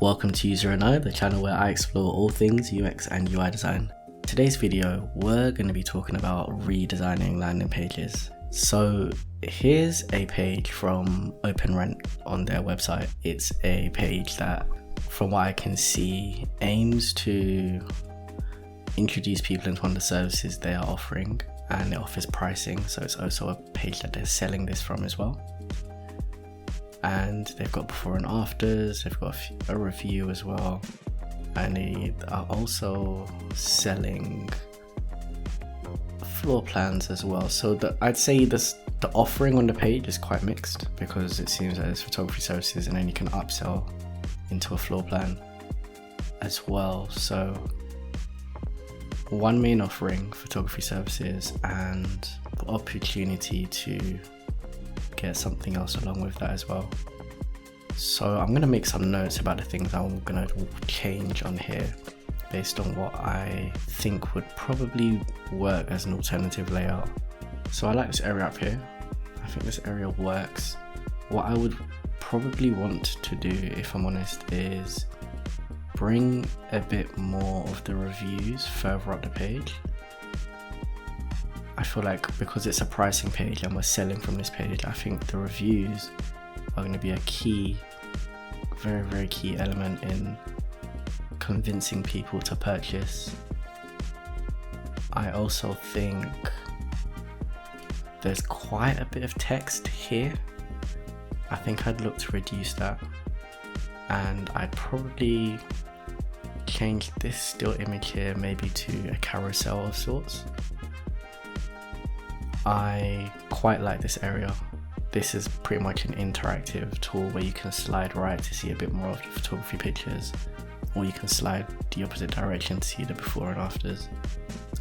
Welcome to User and I, the channel where I explore all things UX and UI design. Today's video, we're going to be talking about redesigning landing pages. So here's a page from OpenRent on their website. It's a page that, from what I can see, aims to introduce people into one of the services they are offering, and it offers pricing, so it's also a page that they're selling this from as well. And they've got before and afters, they've got a review as well, and they are also selling floor plans as well. So I'd say the offering on the page is quite mixed, because it seems that there's photography services and then you can upsell into a floor plan as well. So one main offering, photography services, and the opportunity to get something else along with that as well. So I'm going to make some notes about the things I'm going to change on here based on what I think would probably work as an alternative layout. So I like this area up here. I think this area works. What I would probably want to do, if I'm honest, is bring a bit more of the reviews further up the page. I feel like because it's a pricing page and we're selling from this page, I think the reviews are going to be a key, very, very key element in convincing people to purchase. I also think there's quite a bit of text here. I think I'd look to reduce that, and I'd probably change this still image here maybe to a carousel of sorts. I quite like this area. This is pretty much an interactive tool where you can slide right to see a bit more of the photography pictures, or you can slide the opposite direction to see the before and afters.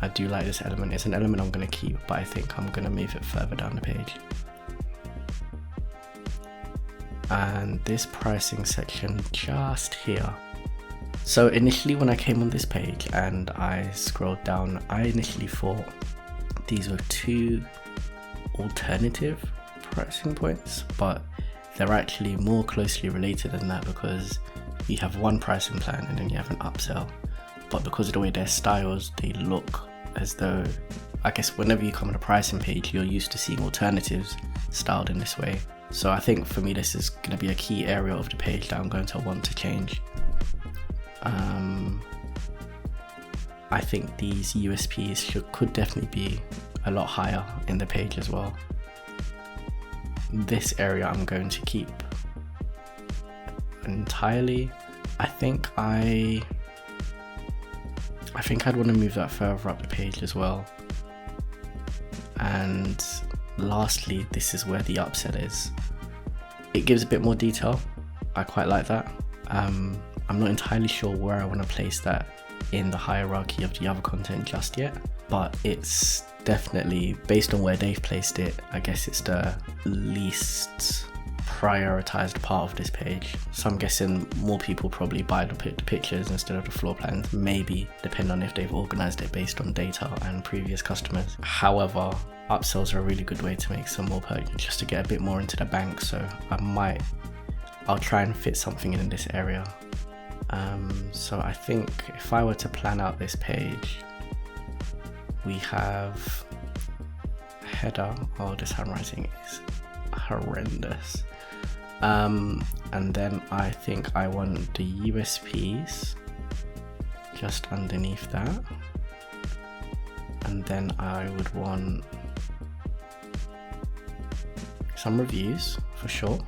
I do like this element. It's an element I'm going to keep, but I think I'm going to move it further down the page. And this pricing section just here. So initially when I came on this page and I scrolled down, I initially thought these were two alternative pricing points, but they're actually more closely related than that, because you have one pricing plan and then you have an upsell. But because of the way they're styled, they look as though, I guess whenever you come on a pricing page, you're used to seeing alternatives styled in this way. So I think for me this is going to be a key area of the page that I'm going to want to change. I think these USPs could definitely be a lot higher in the page as well. This area I'm going to keep entirely. I think I'd want to move that further up the page as well. And lastly, this is where the upsell is. It gives a bit more detail. I quite like that. I'm not entirely sure where I want to place that in the hierarchy of the other content just yet, but it's definitely, based on where they've placed it, I guess it's the least prioritized part of this page. So I'm guessing more people probably buy the pictures instead of the floor plans, maybe, depending on if they've organized it based on data and previous customers. However, upsells are a really good way to make some more purchase, just to get a bit more into the bank. So I'll try and fit something in this area. So I think if I were to plan out this page, we have header. Oh, this handwriting is horrendous. And then I think I want the USPs just underneath that, and then I would want some reviews for sure,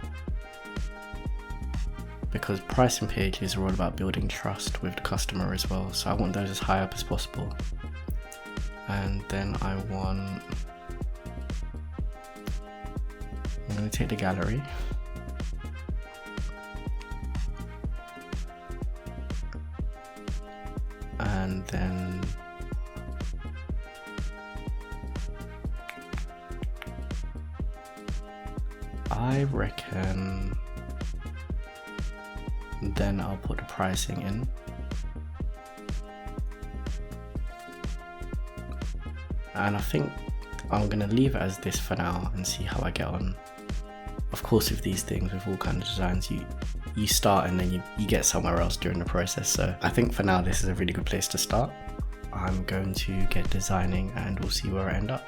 because pricing pages are all about building trust with the customer as well, so I want those as high up as possible. And then I'm going to take the gallery, and then I reckon then I'll put the pricing in. And I think I'm going to leave it as this for now and see how I get on. Of course, with these things, with all kinds of designs, you start and then you get somewhere else during the process. So I think for now this is a really good place to start. I'm going to get designing and we'll see where I end up.